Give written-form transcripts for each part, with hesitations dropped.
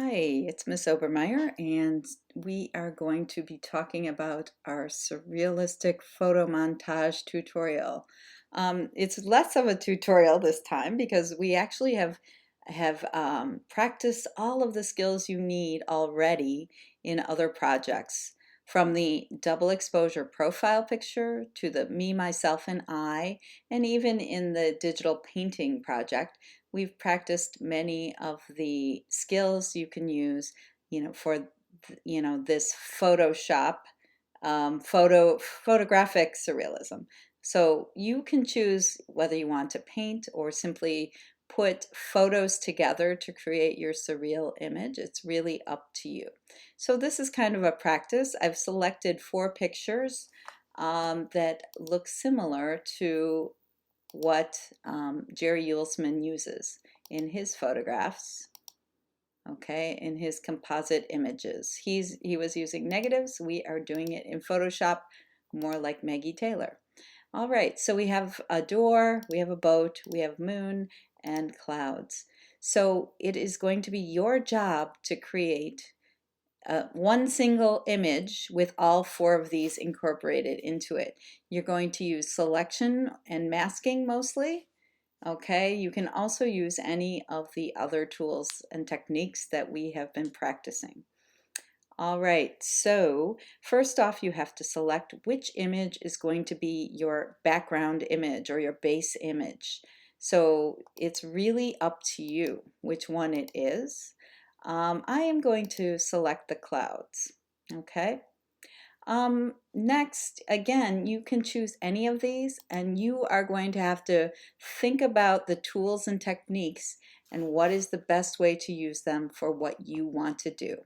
Hi, it's Miss Obermeyer, and we are going to be talking about our surrealistic photomontage tutorial. It's less of a tutorial this time because we actually have practiced all of the skills you need already in other projects, from the double exposure profile picture to the me, myself, and I, and even in the digital painting project. We've practiced many of the skills you can use, for this Photoshop photographic surrealism. So you can choose whether you want to paint or simply put photos together to create your surreal image. It's really up to you. So this is kind of a practice. I've selected 4 pictures that look similar to what Jerry Uelsman uses in his photographs, okay, in his composite images. He was using negatives. We are doing it in Photoshop more like Maggie Taylor. All right, so we have a door, we have a boat, we have moon and clouds. So it is going to be your job to create one single image with all 4 of these incorporated into it. You're going to use selection and masking mostly. Okay, you can also use any of the other tools and techniques that we have been practicing. All right, so first off, you have to select which image is going to be your background image or your base image. So it's really up to you which one it is. I am going to select the clouds, okay? Next, again, you can choose any of these, and you are going to have to think about the tools and techniques and what is the best way to use them for what you want to do.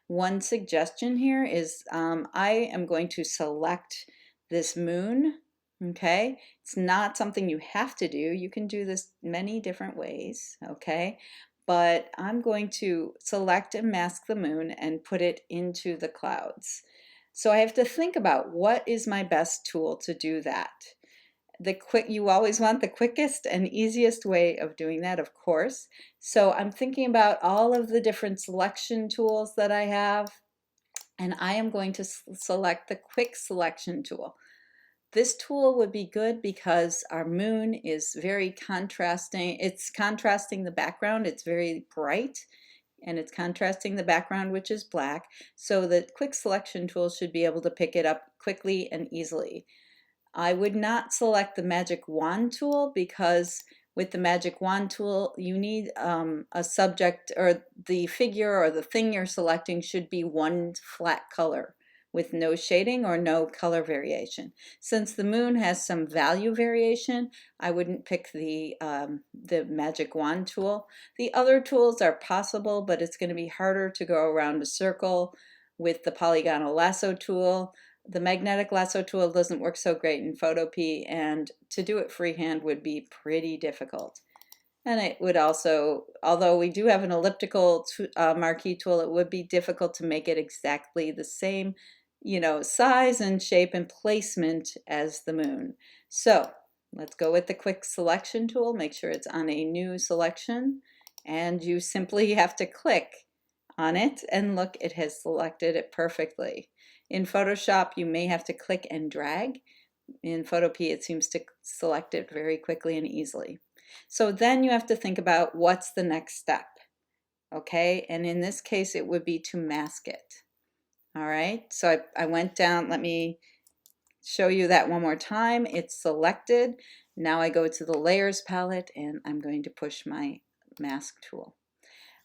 One suggestion here is I am going to select this moon. Okay, it's not something you have to do. You can do this many different ways. Okay, but I'm going to select and mask the moon and put it into the clouds. So I have to think about what is my best tool to do that. You always want the quickest and easiest way of doing that, of course. So I'm thinking about all of the different selection tools that I have, and I am going to select the quick selection tool. This tool would be good because our moon is very contrasting. It's contrasting the background. It's very bright, and it's contrasting the background, which is black. So the quick selection tool should be able to pick it up quickly and easily. I would not select the magic wand tool because with the magic wand tool you need a subject, or the figure or the thing you're selecting should be one flat color with no shading or no color variation. Since the moon has some value variation, I wouldn't pick the magic wand tool. The other tools are possible, but it's going to be harder to go around a circle with the polygonal lasso tool. The magnetic lasso tool doesn't work so great in Photopea, and to do it freehand would be pretty difficult. And it would also, although we do have an elliptical marquee tool, it would be difficult to make it exactly the same, size and shape and placement as the moon. So let's go with the quick selection tool. Make sure it's on a new selection, and you simply have to click on it, and look, it has selected it perfectly. In Photoshop, you may have to click and drag. In Photopea, it seems to select it very quickly and easily. So then you have to think about what's the next step, okay? And in this case, it would be to mask it. All right, so I went down, let me show you that one more time. It's selected. Now I go to the layers palette and I'm going to push my mask tool.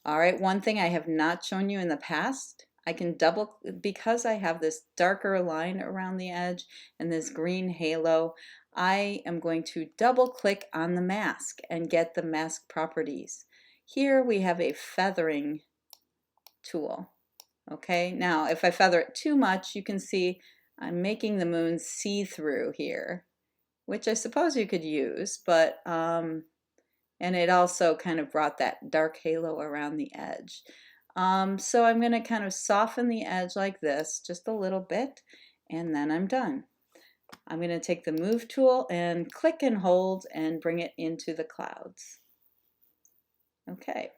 All right, one thing I have not shown you in the past, I can double, because I have this darker line around the edge and this green halo, I am going to double click on the mask and get the mask properties. Here we have a feathering tool. Okay, now if I feather it too much, you can see I'm making the moon see-through here, which I suppose you could use, but and it also kind of brought that dark halo around the edge. So I'm going to kind of soften the edge like this just a little bit, and then I'm done. I'm going to take the move tool and click and hold and bring it into the clouds. Okay.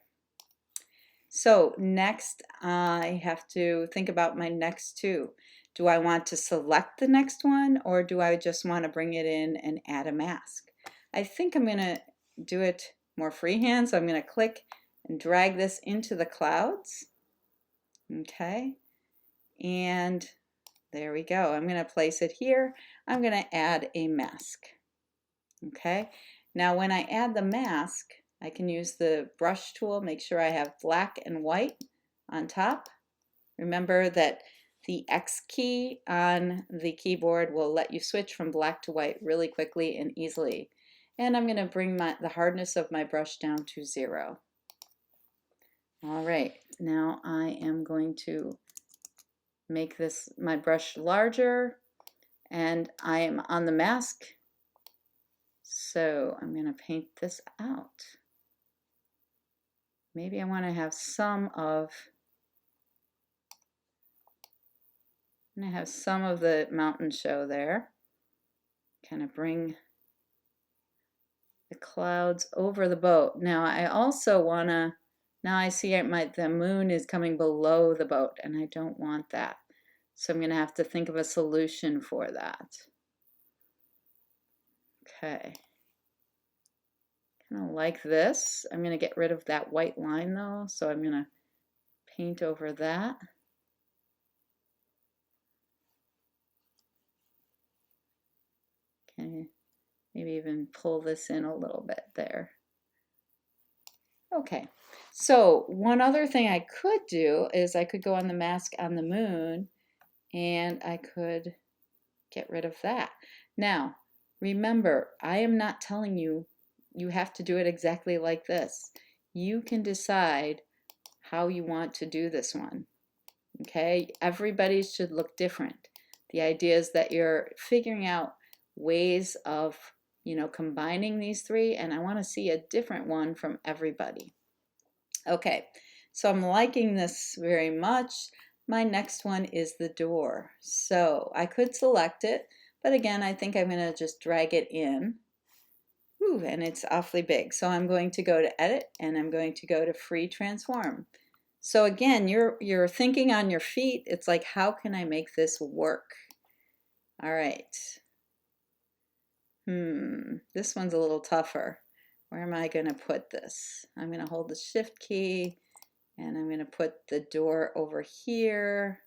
So next I have to think about my next two. Do I want to select the next one, or do I just want to bring it in and add a mask? I think I'm going to do it more freehand, so I'm going to click and drag this into the clouds. Okay, and there we go. I'm going to place it here. I'm going to add a mask. Okay, now when I add the mask, I can use the brush tool, make sure I have black and white on top. Remember that the X key on the keyboard will let you switch from black to white really quickly and easily. And I'm going to bring the hardness of my brush down to 0. All right, now I am going to make this my brush larger, and I am on the mask, so I'm going to paint this out. Maybe I want to have some of the mountain show there. Kind of bring the clouds over the boat. Now I also want to, now I see the moon is coming below the boat, and I don't want that. So I'm going to have to think of a solution for that. Okay. Kind of like this. I'm going to get rid of that white line though, so I'm going to paint over that. Okay, maybe even pull this in a little bit there. Okay, so one other thing I could do is I could go on the mask on the moon, and I could get rid of that. Now, remember, I am not telling you you have to do it exactly like this. You can decide how you want to do this one. Okay, everybody should look different. The idea is that you're figuring out ways of, combining these three, and I want to see a different one from everybody. Okay, so I'm liking this very much. My next one is the door. So I could select it, but again, I think I'm going to just drag it in. Ooh, and it's awfully big. So I'm going to go to Edit, and I'm going to go to Free Transform. So again, you're thinking on your feet. It's like, how can I make this work? All right. This one's a little tougher. Where am I going to put this? I'm going to hold the Shift key, and I'm going to put the door over here.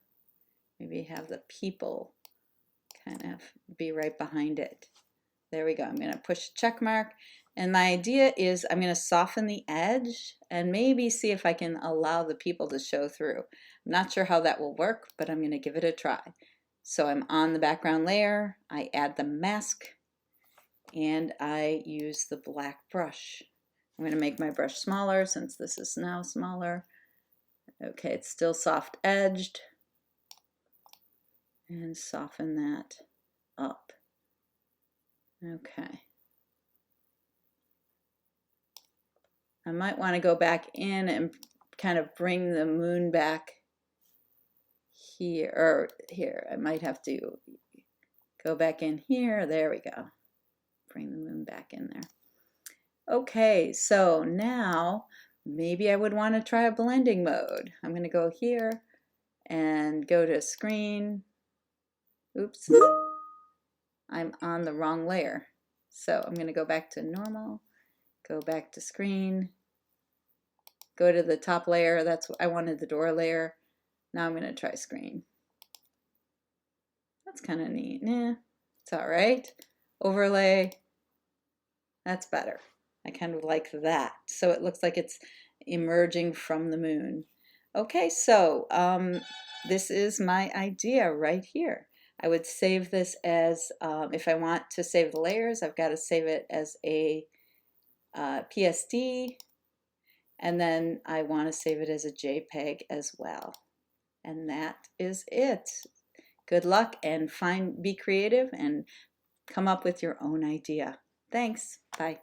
Maybe have the people kind of be right behind it. There we go. I'm going to push check mark. And my idea is I'm going to soften the edge and maybe see if I can allow the people to show through. I'm not sure how that will work, but I'm going to give it a try. So I'm on the background layer. I add the mask, and I use the black brush. I'm going to make my brush smaller since this is now smaller. Okay, it's still soft edged. And soften that up. Okay. I might want to go back in and kind of bring the moon back here, or here. I might have to go back in here. There we go. Bring the moon back in there. Okay, so now maybe I would want to try a blending mode. I'm going to go here and go to screen. Oops, I'm on the wrong layer. So I'm going to go back to normal, go back to screen, go to the top layer. That's what I wanted, the door layer. Now I'm going to try screen. That's kind of neat. Nah, it's all right. Overlay. That's better. I kind of like that. So it looks like it's emerging from the moon. Okay, so this is my idea right here. I would save this as, if I want to save the layers, I've got to save it as a PSD, and then I want to save it as a JPEG as well. And that is it. Good luck, and be creative and come up with your own idea. Thanks. Bye.